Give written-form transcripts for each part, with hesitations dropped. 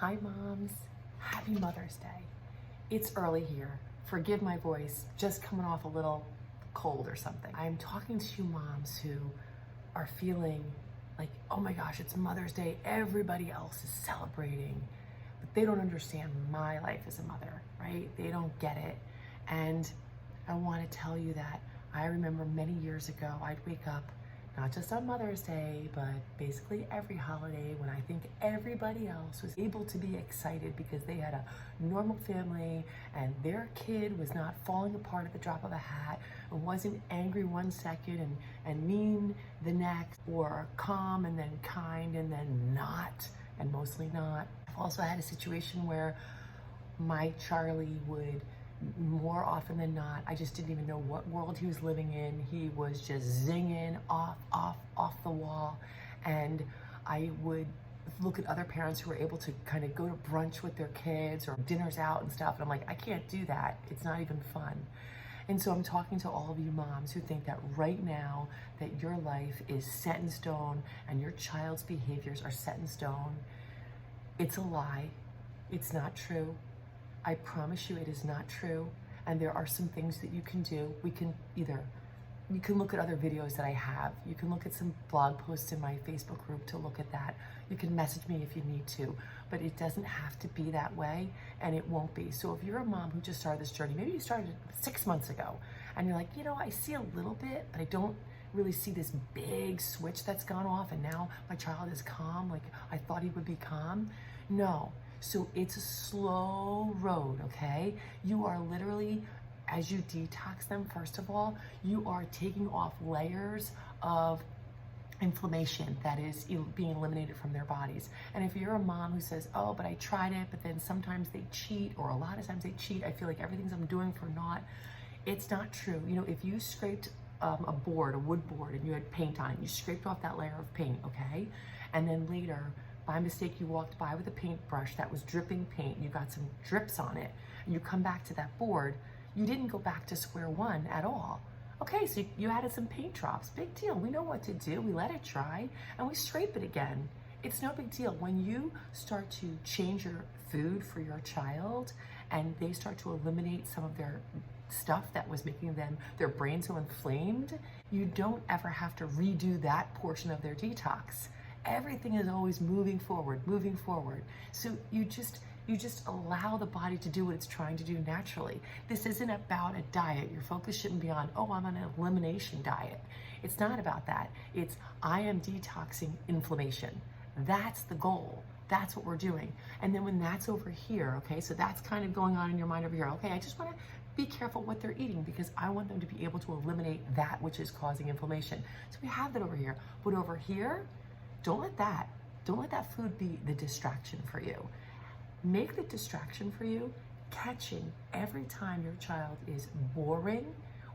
Hi moms, happy Mother's Day. It's early here. Forgive my voice, just coming off a little cold or something. I'm talking to moms who are feeling like, oh my gosh, it's Mother's Day, everybody else is celebrating, but they don't understand my life as a mother, right? They don't get it. And I want to tell you that I remember many years ago, I'd wake up not just on Mother's Day, but basically every holiday when I think everybody else was able to be excited because they had a normal family and their kid was not falling apart at the drop of a hat and wasn't angry one second and mean the next, or calm and then kind and then not, and mostly not. I've also had a situation where my Charlie would, more often than not, I just didn't even know what world he was living in. He was just zinging off the wall. And I would look at other parents who were able to kind of go to brunch with their kids or dinners out and stuff. And I'm like, I can't do that. It's not even fun. And so I'm talking to all of you moms who think that right now that your life is set in stone and your child's behaviors are set in stone. It's a lie. It's not true. I promise you it is not true. And there are some things that you can do. You can look at other videos that I have. You can look at some blog posts in my Facebook group to look at that. You can message me if you need to, but it doesn't have to be that way, and it won't be. So if you're a mom who just started this journey, maybe you started 6 months ago, and you're like, you know, I see a little bit, but I don't really see this big switch that's gone off, and now my child is calm, like I thought he would be calm. No. So it's a slow road, okay? You are literally, as you detox them, first of all, you are taking off layers of inflammation that is being eliminated from their bodies. And if you're a mom who says, oh, but I tried it, but then sometimes they cheat, or a lot of times they cheat, I feel like everything's I'm doing for naught, it's not true. You know, if you scraped a wood board, and you had paint on it, you scraped off that layer of paint, okay? And then later, by mistake, you walked by with a paintbrush that was dripping paint, you got some drips on it, and you come back to that board, you didn't go back to square one at all. Okay, so you added some paint drops, big deal. We know what to do. We let it dry and we scrape it again. It's no big deal. When you start to change your food for your child and they start to eliminate some of their stuff that was making their brain so inflamed, you don't ever have to redo that portion of their detox. Everything is always moving forward. So you just allow the body to do what it's trying to do naturally. This isn't about a diet. Your focus shouldn't be on, oh, I'm on an elimination diet. It's not about that. It's, I am detoxing inflammation. That's the goal. That's what we're doing. And then when that's over here, okay, so that's kind of going on in your mind over here. Okay, I just want to be careful what they're eating because I want them to be able to eliminate that which is causing inflammation. So we have that over here. But over here, don't let that food be the distraction for you. Make the distraction for you catching every time your child is boring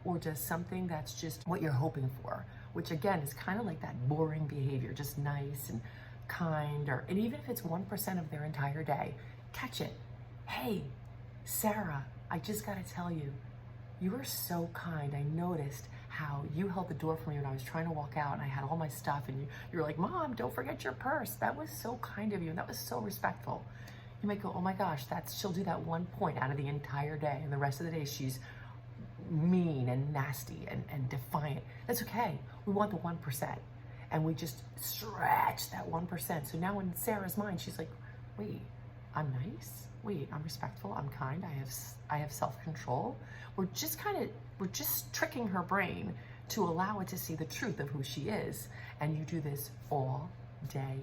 or does something that's just what you're hoping for, which again is kind of like that boring behavior, just nice and kind, and even if it's 1% of their entire day, catch it. Hey, Sarah, I just gotta tell you, you were so kind. I noticed how you held the door for me when I was trying to walk out and I had all my stuff and you were like, Mom, don't forget your purse. That was so kind of you and that was so respectful. You might go, oh my gosh, she'll do that 1 point out of the entire day and the rest of the day she's mean and nasty and defiant. That's okay. We want the 1%. And we just stretch that 1%. So now in Sarah's mind, she's like, wait, I'm nice. Wait, I'm respectful, I'm kind, I have self-control. We're just tricking her brain to allow it to see the truth of who she is. And you do this all day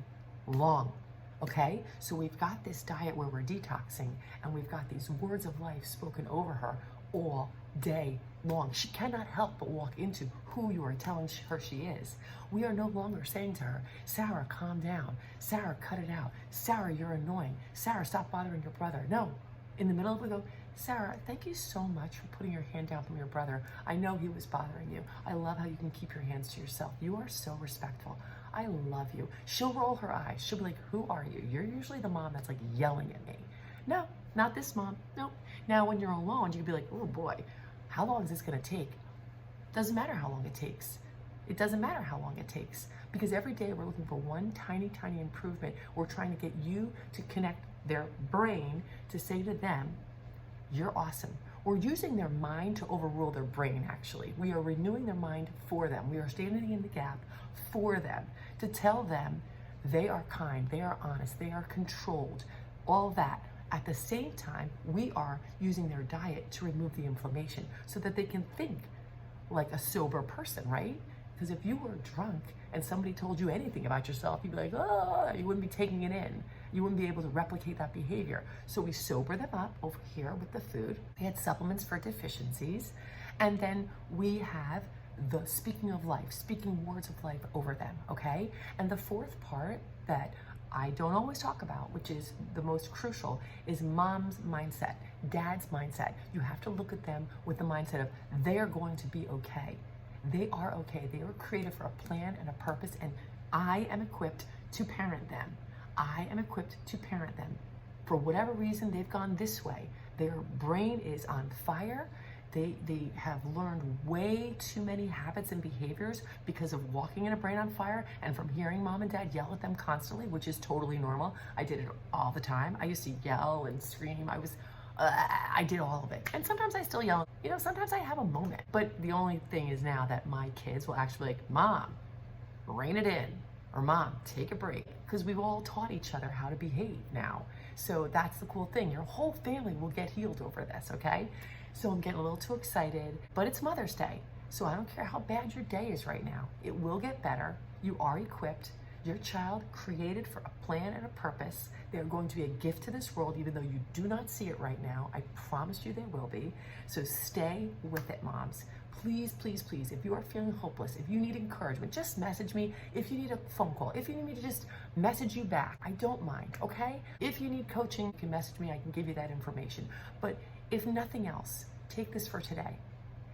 long, okay? So we've got this diet where we're detoxing and we've got these words of life spoken over her all day long. She cannot help but walk into who you are telling her she is. We are no longer saying to her, Sarah, calm down. Sarah, cut it out. Sarah, you're annoying. Sarah, stop bothering your brother. No. In the middle of it, we go, Sarah, thank you so much for putting your hand down from your brother. I know he was bothering you. I love how you can keep your hands to yourself. You are so respectful. I love you. She'll roll her eyes. She'll be like, who are you? You're usually the mom that's like yelling at me. No, not this mom. No. Now, when you're alone, you can be like, oh boy, how long is this going to take? Doesn't matter how long it takes. It doesn't matter how long it takes because every day we're looking for one tiny, tiny improvement. We're trying to get you to connect their brain to say to them, you're awesome. We're using their mind to overrule their brain, actually. We are renewing their mind for them. We are standing in the gap for them to tell them they are kind, they are honest, they are controlled, all that. At the same time, we are using their diet to remove the inflammation so that they can think like a sober person, right? Because if you were drunk and somebody told you anything about yourself, you'd be like, oh, you wouldn't be taking it in. You wouldn't be able to replicate that behavior. So we sober them up over here with the food. We had supplements for deficiencies. And then we have the speaking of life, speaking words of life over them, okay? And the fourth part that I don't always talk about, which is the most crucial, is mom's mindset, dad's mindset. You have to look at them with the mindset of they're going to be okay. They are okay. They were created for a plan and a purpose, and I am equipped to parent them. I am equipped to parent them. For whatever reason, they've gone this way. Their brain is on fire. They have learned way too many habits and behaviors because of walking in a brain on fire and from hearing mom and dad yell at them constantly, which is totally normal. I did it all the time. I used to yell and scream. I did all of it. And sometimes I still yell. You know, sometimes I have a moment. But the only thing is now that my kids will actually be like, Mom, rein it in. Or Mom, take a break. Because we've all taught each other how to behave now. So that's the cool thing. Your whole family will get healed over this, okay? So I'm getting a little too excited, but it's Mother's Day. So I don't care how bad your day is right now. It will get better. You are equipped. Your child created for a plan and a purpose. They're going to be a gift to this world, even though you do not see it right now. I promise you they will be. So stay with it, moms. Please, please, please, if you are feeling hopeless, if you need encouragement, just message me. If you need a phone call, if you need me to just message you back, I don't mind, okay? If you need coaching, you can message me. I can give you that information. But if nothing else, take this for today.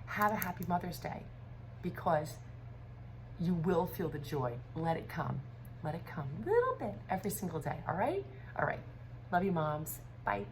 Have a happy Mother's Day, because you will feel the joy. Let it come. Let it come a little bit every single day, all right? All right. Love you, moms. Bye.